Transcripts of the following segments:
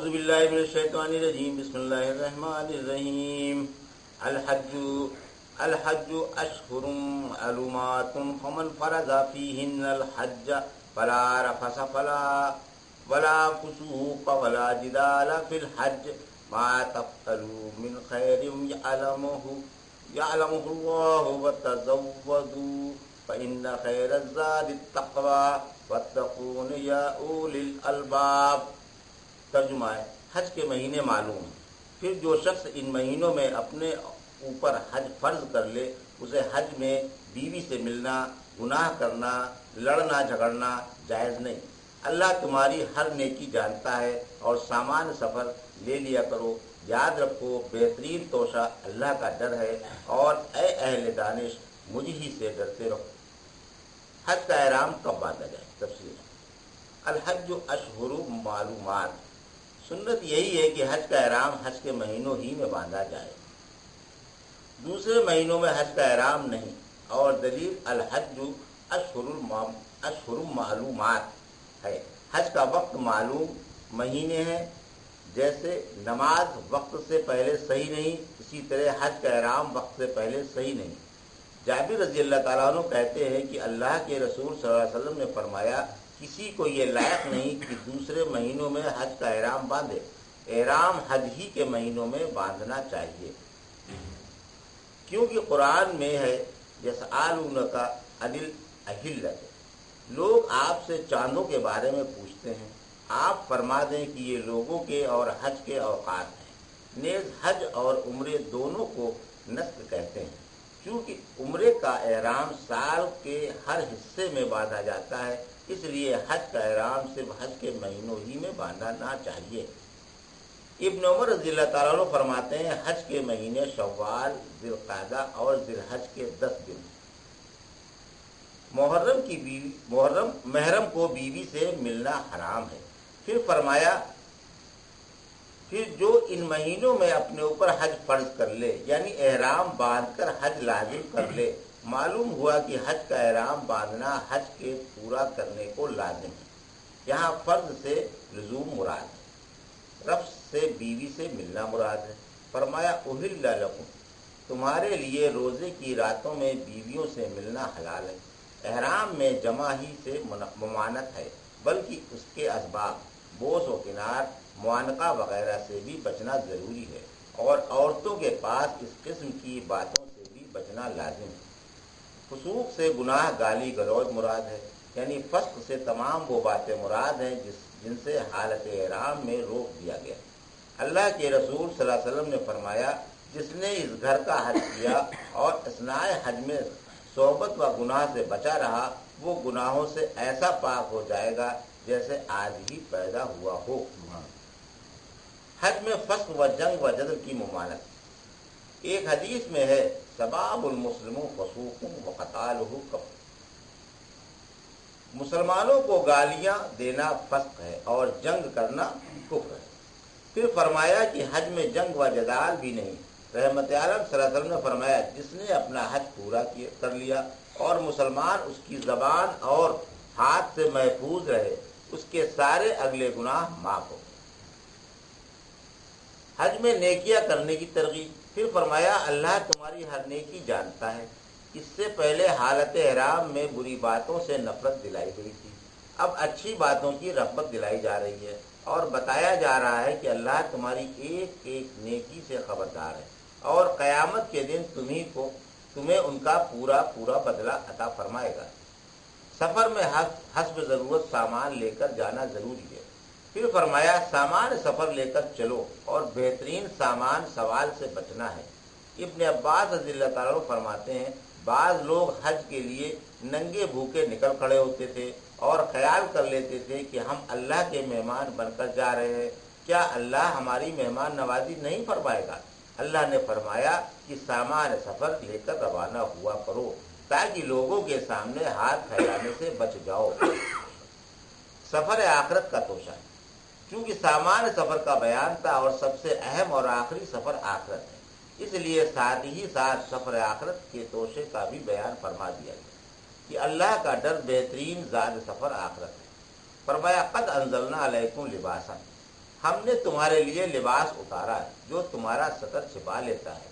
اعوذ باللہ من الشیطان الرجیم بسم اللہ الرحمن الرحیم الحج اشہر معلومات فمن فرض فیہن الحج فلا رفث ولا فسوق ولا جدال فی الحج ما تفعلوا من خیر یعلمہ اللہ وتزودوا فإن خیر الزاد التقوی واتقون یا اولی الالباب۔ ترجمہ ہے، حج کے مہینے معلوم ہیں، پھر جو شخص ان مہینوں میں اپنے اوپر حج فرض کر لے اسے حج میں بیوی سے ملنا، گناہ کرنا، لڑنا جھگڑنا جائز نہیں۔ اللہ تمہاری ہر نیکی جانتا ہے اور سامان سفر لے لیا کرو، یاد رکھو بہترین توشہ اللہ کا ڈر ہے، اور اے اہل دانش مجھ ہی سے ڈرتے رہو۔ حج کا احرام کب باندھا جائے؟ تفصیل۔ الحج اشہر معلومات، سنت یہی ہے کہ حج کا احرام حج کے مہینوں ہی میں باندھا جائے، دوسرے مہینوں میں حج کا احرام نہیں، اور دلیل الحج اشہر معلومات ہے۔ حج کا وقت معلوم مہینے ہیں، جیسے نماز وقت سے پہلے صحیح نہیں، اسی طرح حج کا احرام وقت سے پہلے صحیح نہیں۔ جابر رضی اللہ تعالیٰ عنہ کہتے ہیں کہ اللہ کے رسول صلی اللہ علیہ وسلم نے فرمایا، کسی کو یہ لائق نہیں کہ دوسرے مہینوں میں حج کا احرام باندھے، احرام حج ہی کے مہینوں میں باندھنا چاہیے، کیونکہ قرآن میں ہے یسألونک عن الأہلۃ، لوگ آپ سے چاندوں کے بارے میں پوچھتے ہیں، آپ فرما دیں کہ یہ لوگوں کے اور حج کے اوقات ہیں۔ نیز حج اور عمرے دونوں کو نسک کہتے ہیں، چونکہ عمرے کا احرام سال کے ہر حصے میں باندھا جاتا ہے، اس لیے حج کا احرام صرف حج کے مہینوں ہی میں باندھنا چاہیے۔ ابن عمر رضی اللہ تعالیٰ عنہ فرماتے ہیں، حج کے مہینے شوال، ذی القعدہ اور ذی الحج کے 10 دن۔ محرم کو بیوی سے ملنا حرام ہے۔ پھر فرمایا، پھر جو ان مہینوں میں اپنے اوپر حج فرض کر لے، یعنی احرام باندھ کر حج لازم کر لے، معلوم ہوا کہ حج کا احرام باندھنا حج کے پورا کرنے کو لازم ہے۔ یہاں فرض سے لزوم مراد ہے، رفث سے بیوی سے ملنا مراد ہے۔ فرمایا احل لکم، تمہارے لیے روزے کی راتوں میں بیویوں سے ملنا حلال ہے۔ احرام میں جمع ہی سے ممانعت ہے، بلکہ اس کے اسباب بوس و کنار، معانقہ وغیرہ سے بھی بچنا ضروری ہے، اور عورتوں کے پاس اس قسم کی باتوں سے بھی بچنا لازم ہے۔ فسوق سے گناہ گالی گلوچ مراد ہے، یعنی فسق سے تمام وہ باتیں مراد ہیں جن سے حالت احرام میں روک دیا گیا۔ اللہ کے رسول صلی اللہ علیہ وسلم نے فرمایا، جس نے اس گھر کا حج کیا اور اثناء حج میں صحبت و گناہ سے بچا رہا، وہ گناہوں سے ایسا پاک ہو جائے گا جیسے آج ہی پیدا ہوا ہو۔ حج میں فسق و جنگ و جدل کی ممانعت۔ ایک حدیث میں ہے، سباب المسلم فسوق وقتالہ کفر، مسلمانوں کو گالیاں دینا فسق ہے اور جنگ کرنا کفر ہے۔ پھر فرمایا کہ حج میں جنگ و جدال بھی نہیں۔ رحمت عالم صلی اللہ علیہ وسلم نے فرمایا، جس نے اپنا حج پورا کر لیا اور مسلمان اس کی زبان اور ہاتھ سے محفوظ رہے، اس کے سارے اگلے گناہ معاف ہو۔ حج میں نیکیاں کرنے کی ترغیب۔ پھر فرمایا، اللہ تمہاری ہر نیکی جانتا ہے۔ اس سے پہلے حالت احرام میں بری باتوں سے نفرت دلائی گئی تھی، اب اچھی باتوں کی رغبت دلائی جا رہی ہے، اور بتایا جا رہا ہے کہ اللہ تمہاری ایک ایک نیکی سے خبردار ہے، اور قیامت کے دن تمہیں ان کا پورا بدلہ عطا فرمائے گا۔ سفر میں حسب ضرورت سامان لے کر جانا ضروری ہے۔ پھر فرمایا، سامان سفر لے کر چلو، اور بہترین سامان سوال سے بچنا ہے۔ ابن عباس رضی اللہ تعالیٰ فرماتے ہیں، بعض لوگ حج کے لیے ننگے بھوکے نکل کھڑے ہوتے تھے اور خیال کر لیتے تھے کہ ہم اللہ کے مہمان بن کر جا رہے ہیں، کیا اللہ ہماری مہمان نوازی نہیں فرمائے گا؟ اللہ نے فرمایا کہ سامان سفر لے کر روانہ ہوا کرو، تاکہ لوگوں کے سامنے ہاتھ پھیلانے سے بچ جاؤ۔ سفر آخرت کا توشہ ہے، چونکہ سامان سفر کا بیان تھا اور سب سے اہم اور آخری سفر آخرت ہے، اس لیے ساتھ ہی ساتھ سفر آخرت کے توشے کا بھی بیان فرما دیا گیا کہ اللہ کا ڈر بہترین زاد سفر آخرت ہے۔ فرمایا، قد انزلنا علیکم لباسا، ہم نے تمہارے لیے لباس اتارا ہے جو تمہارا ستر چھپا لیتا ہے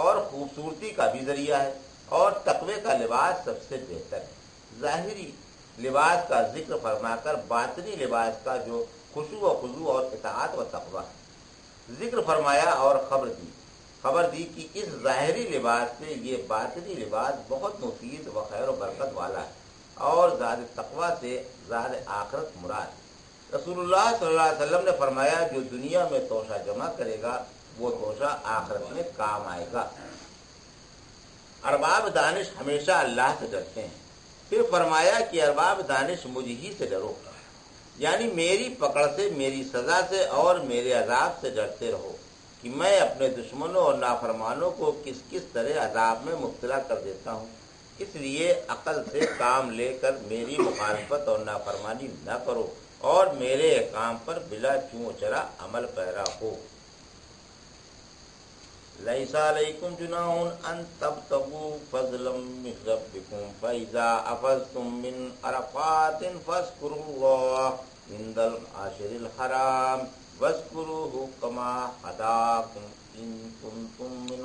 اور خوبصورتی کا بھی ذریعہ ہے، اور تقوی کا لباس سب سے بہتر ہے۔ ظاہری لباس کا ذکر فرما کر باطنی لباس کا جو خشوع و خضوع اور اطاعت و تقوی ہے ذکر فرمایا، اور خبر دی کہ اس ظاہری لباس سے یہ باطنی لباس بہت مفید و خیر و برکت والا ہے، اور زاد تقوی سے زاد آخرت مراد ہے۔ رسول اللہ صلی اللہ علیہ وسلم نے فرمایا جو دنیا میں توشہ جمع کرے گا وہ توشہ آخرت میں کام آئے گا۔ ارباب دانش ہمیشہ اللہ سے ڈرتے ہیں۔ پھر فرمایا کہ ارباب دانش مجھ ہی سے ڈرو، یعنی میری پکڑ سے، میری سزا سے اور میرے عذاب سے ڈرتے رہو کہ میں اپنے دشمنوں اور نافرمانوں کو کس کس طرح عذاب میں مبتلا کر دیتا ہوں۔ اس لیے عقل سے کام لے کر میری مخالفت اور نافرمانی نہ کرو، اور میرے احکام پر بلا چوں چرا عمل پیرا ہو۔ لیس علیکم جناح ان تبتغوا فضلا من ربکم فاذا افضتم من عرفات فاذکروا اللہ عند العشر الحرام واذکروہ کما ہداکم ان کنتم من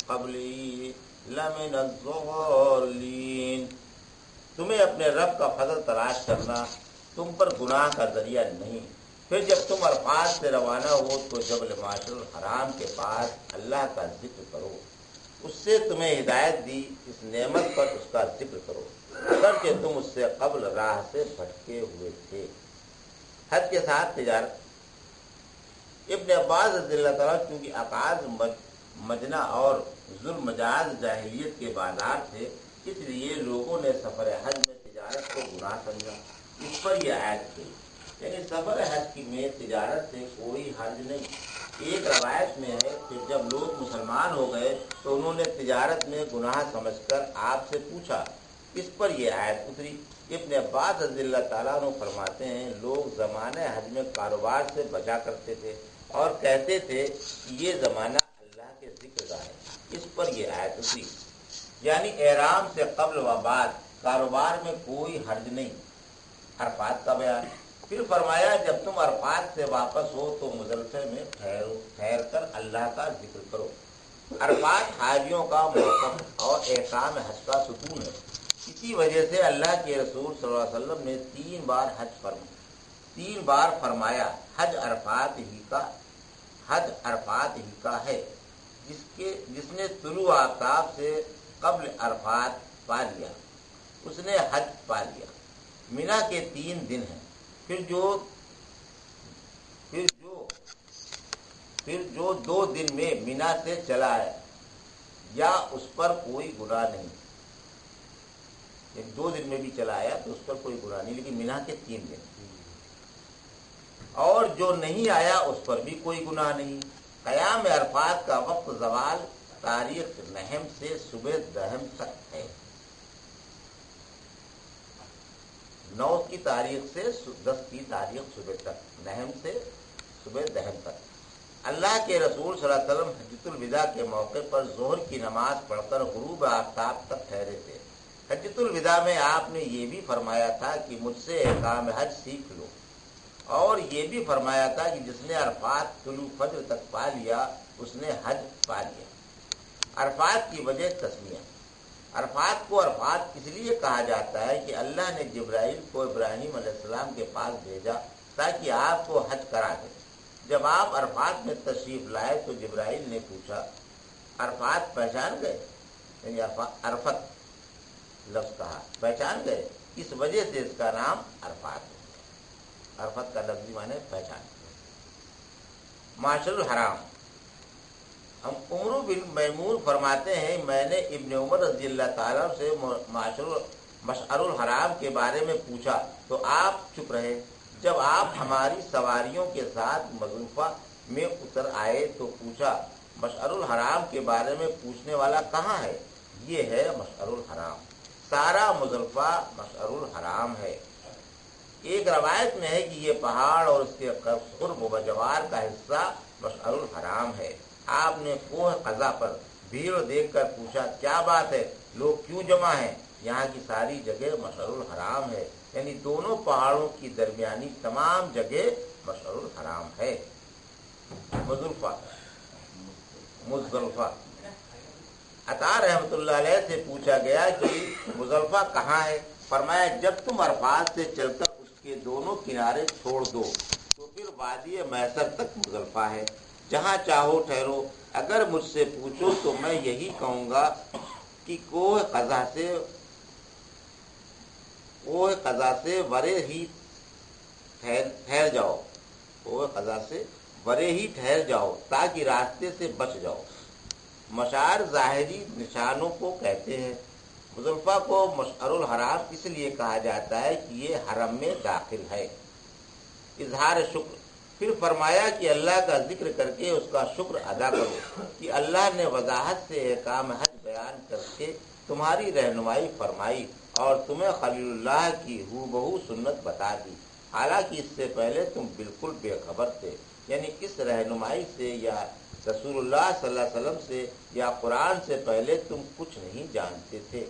قبلہ لمن الضالین۔ تمہیں اپنے رب کا فضل تلاش کرنا تم پر گناہ کا ذریعہ نہیں۔ پھر جب تم عرفات سے روانہ ہو تو جبل معاشر الحرام کے پاس اللہ کا ذکر کرو، اس سے تمہیں ہدایت دی اس نعمت پر اس کا ذکر کرو، اگرچہ تم اس سے قبل راہ سے بھٹکے ہوئے تھے۔ حج کے ساتھ تجارت۔ ابن عباس رضی اللہ تعالیٰ چونکہ عقاز مجنہ اور ظلم مجاز جاہلیت کے بازار تھے، اس لیے لوگوں نے سفر حج میں تجارت کو گناہ سمجھا۔ اس پر یہ آیت تھی، یعنی سفر حج کی میں تجارت سے کوئی حرج نہیں۔ ایک روایت میں ہے کہ جب لوگ مسلمان ہو گئے تو انہوں نے تجارت میں گناہ سمجھ کر آپ سے پوچھا، اس پر یہ آیت اتری۔ ابن عباس رضی اللہ تعالیٰ عنہ فرماتے ہیں لوگ زمانہ حج میں کاروبار سے بچا کرتے تھے اور کہتے تھے کہ یہ زمانہ اللہ کے ذکر کا ہے، اس پر یہ آیت اتری، یعنی احرام سے قبل و بعد کاروبار میں کوئی حرج نہیں۔ عرفات کا بیان۔ پھر فرمایا جب تم عرفات سے واپس ہو تو مزدلفہ میں ٹھہر کر اللہ کا ذکر کرو۔ عرفات حاجیوں کا موقف اور احکام حج کا ستون ہے۔ اسی وجہ سے اللہ کے رسول صلی اللہ علیہ وسلم نے تین بار فرمایا حج عرفات ہی کا ہے، جس نے طلوع آفتاب سے قبل عرفات پا لیا اس نے حج پا لیا۔ مینا کے 3 دن ہیں، پھر جو 2 دن میں مینا سے چلا ہے یا اس پر کوئی گناہ نہیں، 2 دن میں بھی چلا آیا تو اس پر کوئی گناہ نہیں، لیکن مینا کے 3 دن، اور جو نہیں آیا اس پر بھی کوئی گناہ نہیں۔ قیام عرفات کا وقت زوال تاریخ نحم سے صبح دہم تک ہے، 9 کی تاریخ سے 10 کی تاریخ صبح تک، نحم سے صبح دہم تک۔ اللہ کے رسول صلی اللہ علیہ وسلم حجۃ الوداع کے موقع پر ظہر کی نماز پڑھ کر غروب آفتاب تک ٹھہرے تھے۔ حجۃ الوداع میں آپ نے یہ بھی فرمایا تھا کہ مجھ سے احکام حج سیکھ لو، اور یہ بھی فرمایا تھا کہ جس نے عرفات طلوع فجر تک پا لیا اس نے حج پا لیا۔ عرفات کی وجہ تسمیہ۔ عرفات کو عرفات اس لیے کہا جاتا ہے کہ اللہ نے جبرائیل کو ابراہیم علیہ السلام کے پاس بھیجا تاکہ آپ کو حج کرا دے۔ جب آپ عرفات میں تشریف لائے تو جبرائیل نے پوچھا عرفات پہچان گئے، یعنی عرفت لفظ کہا، پہچان گئے، اس وجہ سے اس کا نام عرفات ہے۔ عرفت کا لفظی معنی پہچان۔ معاشر الحرام۔ ہم عمر بن میمون فرماتے ہیں میں نے ابن عمر رضی اللہ تعالیٰ سے مشعر الحرام کے بارے میں پوچھا تو آپ چپ رہے۔ جب آپ ہماری سواریوں کے ساتھ مزدلفہ میں اتر آئے تو پوچھا مشعر الحرام کے بارے میں پوچھنے والا کہاں ہے؟ یہ ہے مشعر الحرام، سارا مزدلفہ مشعر الحرام ہے۔ ایک روایت میں ہے کہ یہ پہاڑ اور اس کے قرب و جوار کا حصہ مشعر الحرام ہے۔ آپ نے کوہ قضا پر بھیڑ دیکھ کر پوچھا کیا بات ہے، لوگ کیوں جمع ہیں؟ یہاں کی ساری جگہ مشعر الحرام ہے، یعنی دونوں پہاڑوں کی درمیانی تمام جگہ مشعر الحرام ہے۔ مزدلفہ عطا رحمۃ اللہ علیہ سے پوچھا گیا کہ مزدلفہ کہاں ہے؟ فرمایا جب تم عرفات سے چل کر اس کے دونوں کنارے چھوڑ دو تو پھر وادی میسر تک مزدلفہ ہے، جہاں چاہو ٹھہرو۔ اگر مجھ سے پوچھو تو میں یہی کہوں گا کہ کوہ قضا سے ورے ہی ٹھہر جاؤ، کوہ قضا سے ورے ہی ٹھہر جاؤ تاکہ راستے سے بچ جاؤ۔ مشعر ظاہری نشانوں کو کہتے ہیں۔ مزدلفہ کو مشعر الحرام اس لیے کہا جاتا ہے کہ یہ حرم میں داخل ہے۔ اظہار شکر، پھر فرمایا کہ اللہ کا ذکر کر کے اس کا شکر ادا کرو کہ اللہ نے وضاحت سے احکام حج بیان کر کے تمہاری رہنمائی فرمائی اور تمہیں خلیل اللہ کی ہو بہو سنت بتا دی، حالانکہ اس سے پہلے تم بالکل بے خبر تھے، یعنی اس رہنمائی سے یا رسول اللہ صلی اللہ علیہ وسلم سے یا قرآن سے پہلے تم کچھ نہیں جانتے تھے۔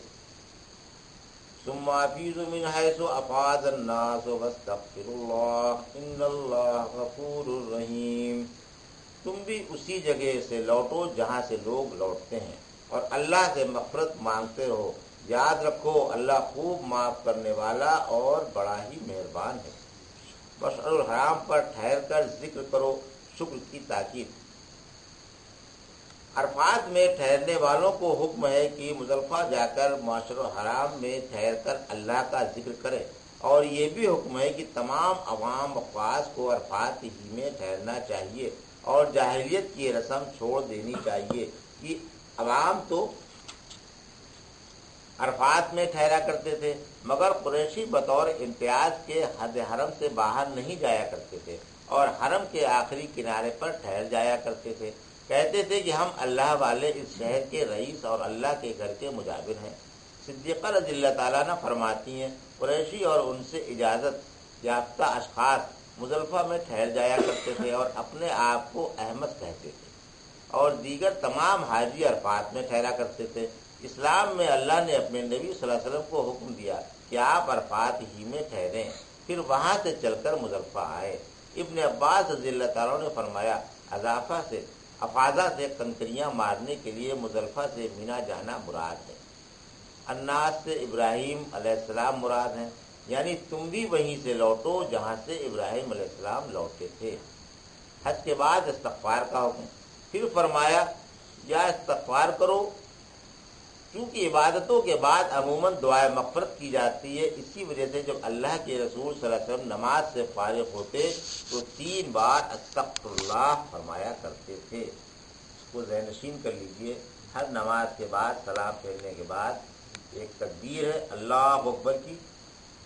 ثم افیضوا من حیث افاض الناس واستغفروا اللہ ان اللہ غفور رحیم۔ تم بھی اسی جگہ سے لوٹو جہاں سے لوگ لوٹتے ہیں اور اللہ سے مغفرت مانگتے رہو، یاد رکھو اللہ خوب معاف کرنے والا اور بڑا ہی مہربان ہے۔ مشعر الحرام پر ٹھہر کر ذکر کرو، شکر کی تاکید۔ عرفات میں ٹھہرنے والوں کو حکم ہے کہ مزدلفہ جا کر مشعر الحرام میں ٹھہر کر اللہ کا ذکر کرے، اور یہ بھی حکم ہے کہ تمام عوام افواج کو عرفات ہی میں ٹھہرنا چاہیے اور جاہلیت کی رسم چھوڑ دینی چاہیے کہ عوام تو عرفات میں ٹھہرا کرتے تھے مگر قریشی بطور امتیاز کے حد حرم سے باہر نہیں جایا کرتے تھے اور حرم کے آخری کنارے پر ٹھہر جایا کرتے تھے۔ کہتے تھے کہ ہم اللہ والے اس شہر کے رئیس اور اللہ کے گھر کے مجاور ہیں۔ صدیقہ رضی اللہ تعالیٰ نے فرماتی ہیں قریشی اور ان سے اجازت یافتہ اشخاص مزدلفہ میں ٹھہر جایا کرتے تھے اور اپنے آپ کو احمد کہتے تھے، اور دیگر تمام حاجی عرفات میں ٹھہرا کرتے تھے۔ اسلام میں اللہ نے اپنے نبی صلی اللہ علیہ وسلم کو حکم دیا کہ آپ عرفات ہی میں ٹھہریں، پھر وہاں سے چل کر مزدلفہ آئے۔ ابن عباس رضی اللہ تعالیٰ نے فرمایا افاظہ سے کنکریاں مارنے کے لیے مزدلفہ سے مینا جانا مراد ہے۔ الناس سے ابراہیم علیہ السلام مراد ہیں، یعنی تم بھی وہیں سے لوٹو جہاں سے ابراہیم علیہ السلام لوٹے تھے۔ حج کے بعد استغفار کا حکم، پھر فرمایا یا استغفار کرو، چونکہ عبادتوں کے بعد عموماً دعائے مغفرت کی جاتی ہے، اسی وجہ سے جب اللہ کے رسول صلی اللہ علیہ وسلم نماز سے فارغ ہوتے تو 3 بار استغفر اللہ فرمایا کرتے تھے۔ اس کو ذہن نشین کر لیجئے، ہر نماز کے بعد سلام پھیرنے کے بعد ایک تکبیر ہے اللہ اکبر کی،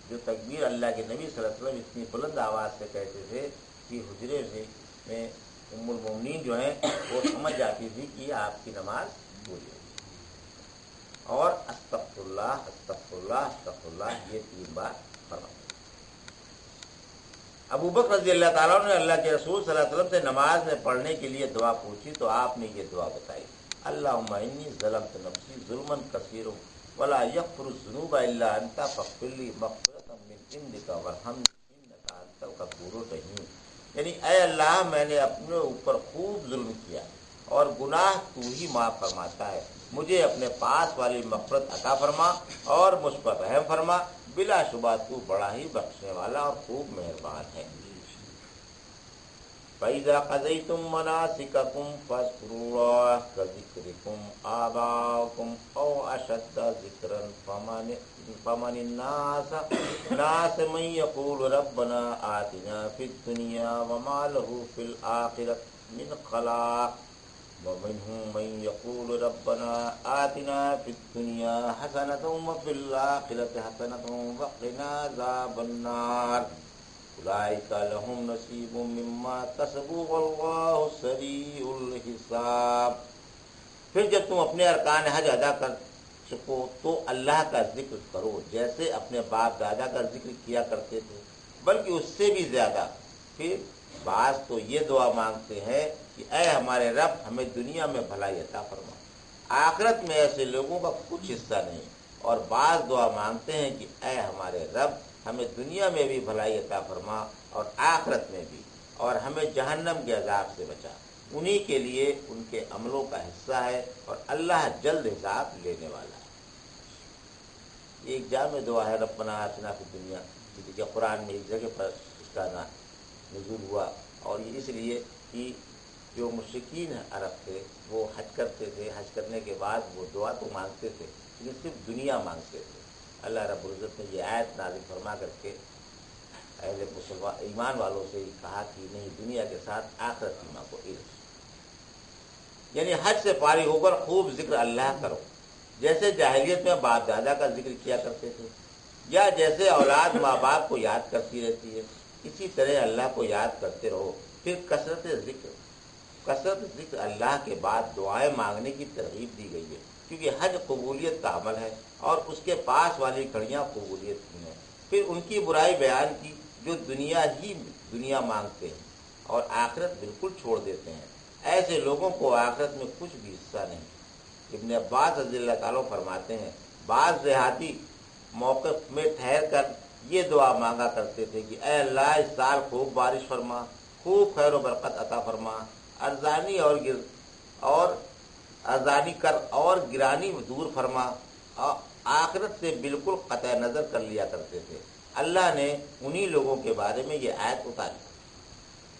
جو تکبیر اللہ کے نبی صلی اللہ علیہ وسلم اتنی بلند آواز سے کہتے تھے کہ حجرے میں ام المومنین جو ہیں وہ سمجھ جاتی تھی کہ آپ کی نماز پوری ہے۔ اور استغفر اللہ استغفر اللہ استغفر اللہ یہ 3 بار فرماتے۔ ابو بکر رضی اللہ تعالیٰ نے اللہ کے رسول صلی اللہ علیہ وسلم سے نماز میں پڑھنے کے لیے دعا پوچھی تو آپ نے یہ دعا بتائی، اللہم انی ظلمت نفسی ظلما کثیرا ولا یغفر الذنوب الا انت فاغفر لی مغفرۃ من عندک وارحمنی انک انت الغفور الرحیم، یعنی اے اللہ میں نے اپنے اوپر خوب ظلم کیا اور گناہ تو ہی معاف فرماتا ہے، مجھے اپنے پاس والی مغفرت عطا فرما اور مجھ پر رحم فرما، بلا شبہ تو بڑا ہی بخشنے والا اور خوب مہربان ہے۔ فَإِذَا قَضَيْتُم مَّنَاسِكَكُمْ فَاذْكُرُوا اللَّهَ كَذِكْرِكُمْ آبَاءَكُمْ أَوْ أَشَدَّ ذِكْرًا فَمِنَ النَّاسِ مَن يَقُولُ رَبَّنَا آتِنَا فِي الدُّنْيَا وَمَا لَهُ فِي الْآخِرَةِ مِنْ خَلَاقٍ وَمِنْهُم مَّن يَقُولُ رَبَّنَا آتِنَا فِي الدُّنْيَا حَسَنَةً وَفِي الْآخِرَةِ حَسَنَةً وَقِنَا عَذَابَ النَّارِ اولئک لهم نصیب مما کسبوا واللہ سریع الحساب۔ پھر جب تم اپنے ارکان حج ادا کر سکو تو اللہ کا ذکر کرو جیسے اپنے باپ دادا کا ذکر کیا کرتے تھے، بلکہ اس سے بھی زیادہ۔ پھر بعض تو یہ دعا مانگتے ہیں کہ اے ہمارے رب ہمیں دنیا میں بھلائی عطا فرما، آخرت میں ایسے لوگوں کا کچھ حصہ نہیں، اور بعض دعا مانگتے ہیں کہ اے ہمارے رب ہمیں دنیا میں بھی بھلائی عطا فرما اور آخرت میں بھی۔ اور ہمیں جہنم کے عذاب سے بچا۔ انہی کے لیے ان کے عملوں کا حصہ ہے اور اللہ جلد حساب لینے والا ہے۔ یہ ایک جامع دعا ہے، ربنا آتنا فی الدنیا، کہ قرآن میں ایک جگہ پر اس کا نزول ہوا، اور یہ اس لیے کہ جو مشرکین عرب تھے وہ حج کرتے تھے، حج کرنے کے بعد وہ دعا تو مانگتے تھے لیکن صرف دنیا مانگتے تھے۔ اللہ رب العزت نے یہ آیت نازل فرما کر کے اہل مسلمان ایمان والوں سے کہا کہ نہیں، دنیا کے ساتھ آخرت کی مانگو، یعنی حج سے فارغ ہو کر خوب ذکر اللہ کرو، جیسے جاہلیت میں باپ دادا کا ذکر کیا کرتے تھے، یا جیسے اولاد ماں باپ کو یاد کرتی رہتی ہے، اسی طرح اللہ کو یاد کرتے رہو۔ پھر کثرت ذکر اللہ کے بعد دعائیں مانگنے کی ترغیب دی گئی ہے، کیونکہ حج قبولیت کا عمل ہے اور اس کے پاس والی گھڑیاں قبولیت کی ہیں۔ پھر ان کی برائی بیان کی جو دنیا مانگتے ہیں اور آخرت بالکل چھوڑ دیتے ہیں، ایسے لوگوں کو آخرت میں کچھ بھی حصہ نہیں۔ ابن عباس رضی اللہ تعالیٰ فرماتے ہیں، بعض دیہاتی موقف میں ٹھہر کر یہ دعا مانگا کرتے تھے کہ اے اللہ اس سال خوب بارش فرما، خوب خیر و برکت عطا فرما، ارزانی کر اور گرانی دور فرما۔ آخرت سے بالکل قطع نظر کر لیا کرتے تھے۔ اللہ نے انہی لوگوں کے بارے میں یہ آیت اتاری،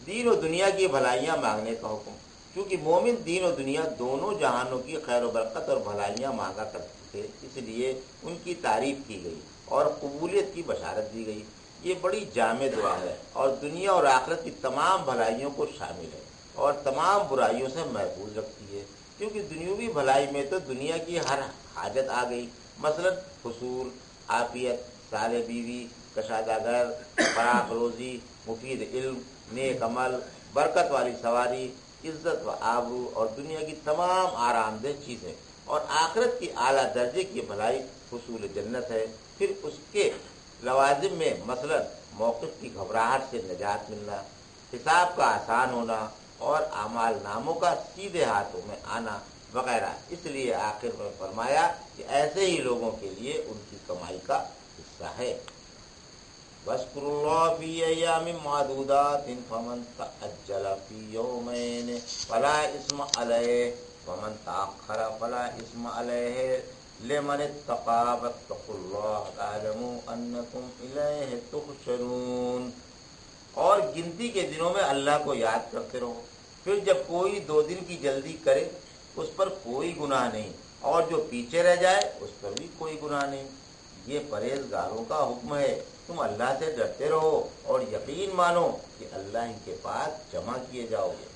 دین و دنیا کی بھلائیاں مانگنے کا حکم، کیونکہ مومن دین و دنیا دونوں جہانوں کی خیر و برکت اور بھلائیاں مانگا کرتے تھے، اس لیے ان کی تعریف کی گئی اور قبولیت کی بشارت دی گئی۔ یہ بڑی جامع دعا ہے اور دنیا اور آخرت کی تمام بھلائیوں کو شامل ہے اور تمام برائیوں سے محفوظ رکھتی ہے، کیونکہ دنیاوی بھلائی میں تو دنیا کی ہر حاجت آ گئی، مثلا حصول، عافیت، صالح بیوی، کشادہ گھر، فراخ روزی، مفید علم، نیک عمل، برکت والی سواری، عزت و آبرو اور دنیا کی تمام آرام دہ چیزیں، اور آخرت کی اعلیٰ درجے کی بھلائی حصول جنت ہے۔ پھر اس کے لوازم میں مثلا موقف کی گھبراہٹ سے نجات ملنا، حساب کا آسان ہونا اور اعمال ناموں کا سیدھے ہاتھوں میں آنا وغیرہ۔ اس لیے آخر میں فرمایا کہ ایسے ہی لوگوں کے لیے ان کی کمائی کا حصہ ہے۔ وَاذْكُرُوا اللَّهَ فِي أَيَّامٍ مَّعْدُودَاتٍ فَمَن تَعَجَّلَ فِي يَوْمَيْنِ فَلَا إِثْمَ عَلَيْهِ وَمَن تَأَخَّرَ فَلَا إِثْمَ عَلَيْهِ لِمَنِ اتَّقَىٰ وَاتَّقُوا اللَّهَ وَاعْلَمُوا أَنَّكُمْ إِلَيْهِ تُحْشَرُونَ۔ اور گنتی کے دنوں میں اللہ کو یاد کرتے رہو، پھر جب کوئی 2 دن کی جلدی کرے اس پر کوئی گناہ نہیں، اور جو پیچھے رہ جائے اس پر بھی کوئی گناہ نہیں۔ یہ پرہیزگاروں کا حکم ہے، تم اللہ سے ڈرتے رہو اور یقین مانو کہ اللہ ہی کے پاس جمع کیے جاؤ گے۔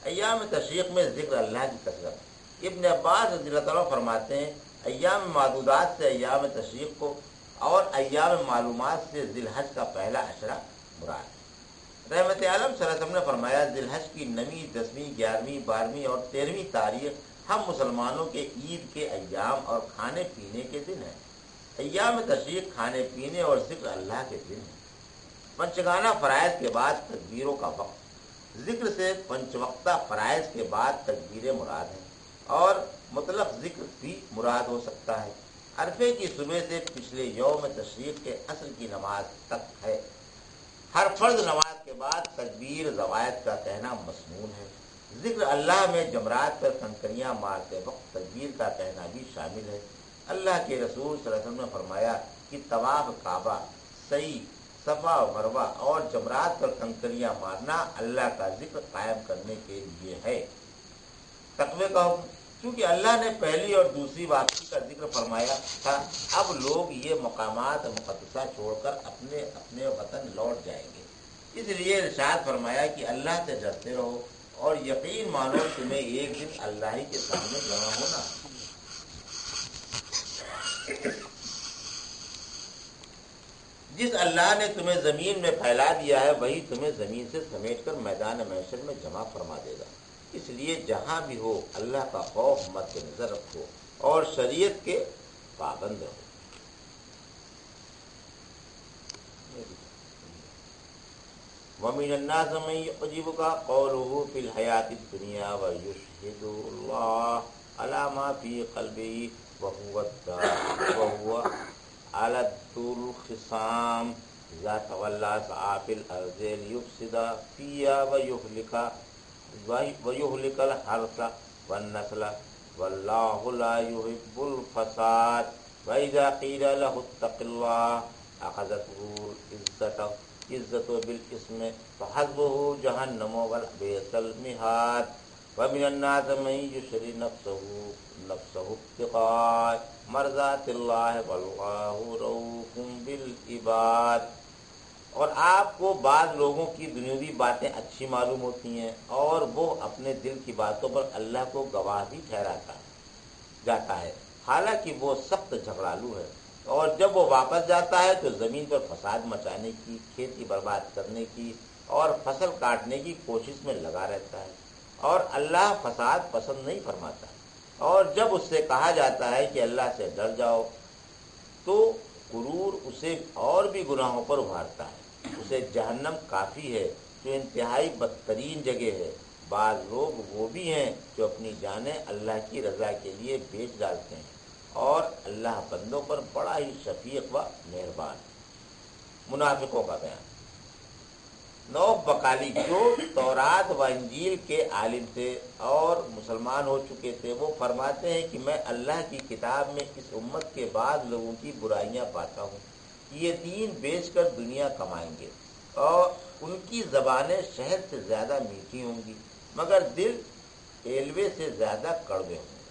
ایام تشریق میں ذکر اللہ کی کثرت۔ ابن عباس رضی اللہ تعالیٰ فرماتے ہیں، ایام معدودات سے ایام تشریق کو اور ایام معلومات سے ذی الحج کا پہلا عشرہ مراد ہے۔ رحمت عالم صلی اللہ علیہ وسلم نے فرمایا، ذی الحج کی 9ویں، 10ویں، 11ویں، 12ویں اور 13ویں تاریخ ہم مسلمانوں کے عید کے ایام اور کھانے پینے کے دن ہیں۔ ایام تشریق کھانے پینے اور ذکر اللہ کے دن ہیں۔ پنچگانہ فرائض کے بعد تکبیروں کا وقت، ذکر سے پنچ وقتہ فرائض کے بعد تکبیریں مراد ہیں، اور مطلق ذکر بھی مراد ہو سکتا ہے۔ عرفے کی صبح سے پچھلے یوم تشریق کے عصر کی نماز تک ہے۔ ہر فرض نماز کے بعد تکبیر زوائد کا کہنا مسنون ہے۔ ذکر اللہ میں جمرات پر کنکریاں مارتے وقت تکبیر کا کہنا بھی شامل ہے۔ اللہ کے رسول صلی اللہ علیہ وسلم نے فرمایا کہ طواف کعبہ، سعی، صفا و مروہ اور جمرات پر کنکریاں مارنا اللہ کا ذکر قائم کرنے کے لیے ہے۔ تقوی کا حکم، چونکہ اللہ نے پہلی اور دوسری واپسی کا ذکر فرمایا تھا، اب لوگ یہ مقامات مقدسہ چھوڑ کر اپنے اپنے وطن لوٹ جائیں گے، اس لیے ارشاد فرمایا کہ اللہ سے ڈرتے رہو اور یقین مانو تمہیں ایک دن اللہ ہی کے سامنے جمع ہونا۔ جس اللہ نے تمہیں زمین میں پھیلا دیا ہے وہی تمہیں زمین سے سمیٹ کر میدان محشر میں جمع فرما دے گا، اس لیے جہاں بھی ہو اللہ کا خوف مد نظر رکھو اور شریعت کے پابند رہو۔ وَمِنَ النَّاسِ مَن يُعْجِبُكَ قَوْلُهُ فِي الْحَيَاةِ الدُّنْيَا وَيُشْهِدُ اللَّهَ عَلَى مَا فِي قَلْبِهِ وَهُوَ أَلَدُّ الْخِصَامِ۔ اذا تولى سعى في الارض ليفسد فيها ويهلك الحرث والنسل والله لا يحب الفساد واذا قيل له اتق الله اخذته العزة بالاسم فحسبه جهنم وبئس المهاد ومن الناس من يشري نفسه ابتغاء مرضات الله والله رؤوف بالعباد۔ اور آپ کو بعض لوگوں کی دنیاوی باتیں اچھی معلوم ہوتی ہیں اور وہ اپنے دل کی باتوں پر اللہ کو گواہ بھی ٹھہراتا جاتا ہے، حالانکہ وہ سخت جھگڑالو ہے، اور جب وہ واپس جاتا ہے تو زمین پر فساد مچانے کی، کھیتی برباد کرنے کی اور فصل کاٹنے کی کوشش میں لگا رہتا ہے، اور اللہ فساد پسند نہیں فرماتا۔ اور جب اس سے کہا جاتا ہے کہ اللہ سے ڈر جاؤ تو غرور اسے اور بھی گناہوں پر ابھارتا ہے۔ اسے جہنم کافی ہے جو انتہائی بدترین جگہ ہے۔ بعض لوگ وہ بھی ہیں جو اپنی جانیں اللہ کی رضا کے لیے بیچ ڈالتے ہیں، اور اللہ بندوں پر بڑا ہی شفیق و مہربان۔ منافقوں کا بیان۔ نوح بقالی جو تورات و انجیل کے عالم تھے اور مسلمان ہو چکے تھے، وہ فرماتے ہیں کہ میں اللہ کی کتاب میں اس امت کے بعد لوگوں کی برائیاں پاتا ہوں، یہ دین بیچ کر دنیا کمائیں گے اور ان کی زبانیں شہد سے زیادہ میٹھی ہوں گی مگر دل ایلوے سے زیادہ کڑوے ہوں گے،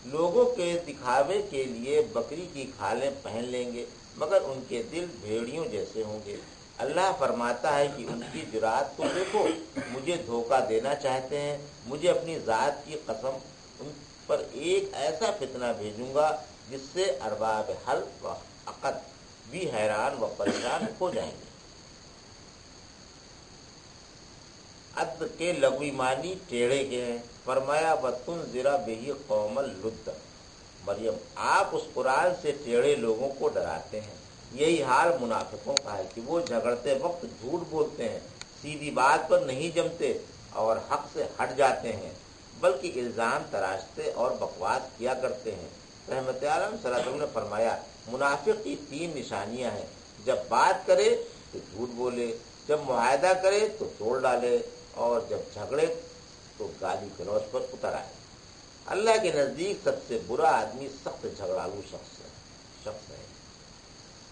لوگوں کے دکھاوے کے لیے بکری کی کھالیں پہن لیں گے مگر ان کے دل بھیڑیوں جیسے ہوں گے۔ اللہ فرماتا ہے کہ ان کی جرات کو دیکھو، مجھے دھوکہ دینا چاہتے ہیں، مجھے اپنی ذات کی قسم ان پر ایک ایسا فتنہ بھیجوں گا جس سے ارباب حل و عقد بھی حیران و پریشان ہو جائیں گے۔ عد کے لغوی معنی ٹیڑھے کے ہیں۔ فرمایا وَتُنذِرَ بِهِ قَوْمًا لُدًّا۔ مریم آپ اس قرآن سے ٹیڑھے لوگوں کو ڈراتے ہیں۔ یہی حال منافقوں کا ہے کہ وہ جھگڑتے وقت جھوٹ بولتے ہیں، سیدھی بات پر نہیں جمتے اور حق سے ہٹ جاتے ہیں، بلکہ الزام تراشتے اور بکواس کیا کرتے ہیں۔ رحمت عالم صلی اللہ علیہ وسلم نے فرمایا منافق کی 3 نشانیاں ہیں: جب بات کرے تو جھوٹ بولے، جب معاہدہ کرے تو توڑ ڈالے، اور جب جھگڑے تو گالی گلوچ پر اتر آئے۔ اللہ کے نزدیک سب سے برا آدمی سخت جھگڑالو شخص ہے۔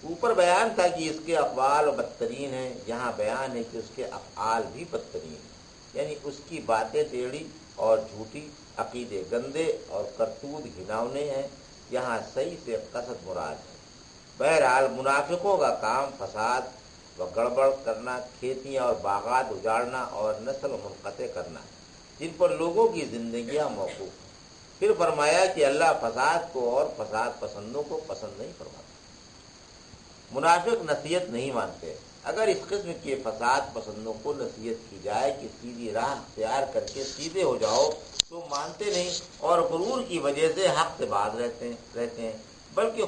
اوپر بیان تھا کہ اس کے اقوال بدترین ہیں، یہاں بیان ہے کہ اس کے افعال بھی بدترین ہیں، یعنی اس کی باتیں ٹیڑھی اور جھوٹی، عقیدے گندے اور کرتوت گھناؤنے ہیں، یہاں صحیح سے قصد مراد ہے۔ بہرحال منافقوں کا کام فساد و گڑبڑ کرنا، کھیتیاں اور باغات اجاڑنا اور نسل منقطع کرنا، جن پر لوگوں کی زندگیاں موقوف ہیں۔ پھر فرمایا کہ اللہ فساد کو اور فساد پسندوں کو پسند نہیں فرماتا۔ منافق نصیحت نہیں مانتے۔ اگر اس قسم کے فساد پسندوں کو نصیحت کی جائے کہ سیدھی راہ اختیار کر کے سیدھے ہو جاؤ تو مانتے نہیں، اور غرور کی وجہ سے حق سے باز رہتے ہیں، بلکہ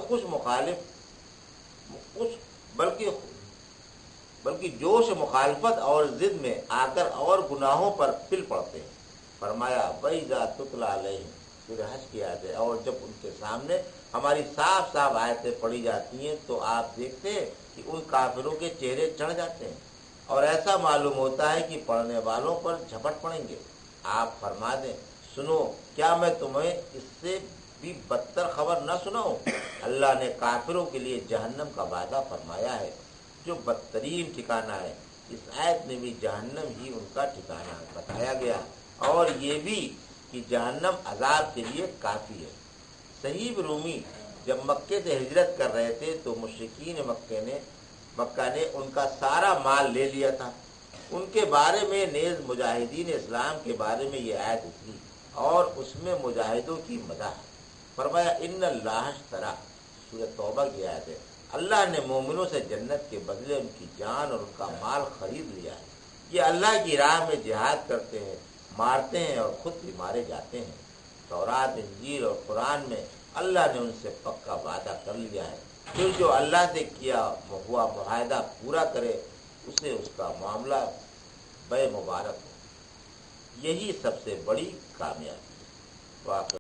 جوش مخالفت اور ضد میں آ کر اور گناہوں پر پل پڑتے ہیں۔ فرمایا وَإِذَا تُتْلَىٰ عَلَيْهِمْ، سورہ حج کی آیت ہے، اور جب ان کے سامنے ہماری صاف صاف آیتیں پڑھی جاتی ہیں تو آپ دیکھتے ہیں کہ ان کافروں کے چہرے چڑھ جاتے ہیں اور ایسا معلوم ہوتا ہے کہ پڑھنے والوں پر جھپٹ پڑیں گے۔ آپ فرما دیں سنو، کیا میں تمہیں اس سے بھی بدتر خبر نہ سناؤں؟ اللہ نے کافروں کے لیے جہنم کا وعدہ فرمایا ہے جو بدترین ٹھکانہ ہے۔ اس آیت میں بھی جہنم ہی ان کا ٹھکانہ بتایا گیا، اور یہ بھی کہ جہنم عذاب کے لیے کافی ہے۔ صحیح رومی جب مکے سے ہجرت کر رہے تھے تو مشرکین مکہ نے ان کا سارا مال لے لیا تھا۔ ان کے بارے میں نیز مجاہدین اسلام کے بارے میں یہ آیت اتری اور اس میں مجاہدوں کی مدح ہے۔ فرمایا ان اللہ اشتری، سورہ توبہ کی آیت ہے، اللہ نے مومنوں سے جنت کے بدلے ان کی جان اور ان کا مال خرید لیا ہے۔ یہ اللہ کی راہ میں جہاد کرتے ہیں، مارتے ہیں اور خود بھی مارے جاتے ہیں۔ تورات، انجیل اور قرآن میں اللہ نے ان سے پکا وعدہ کر لیا ہے، پھر جو اللہ سے کیا ہوا معاہدہ پورا کرے اسے اس کا معاملہ بے مبارک ہو، یہی سب سے بڑی کامیابی ہے۔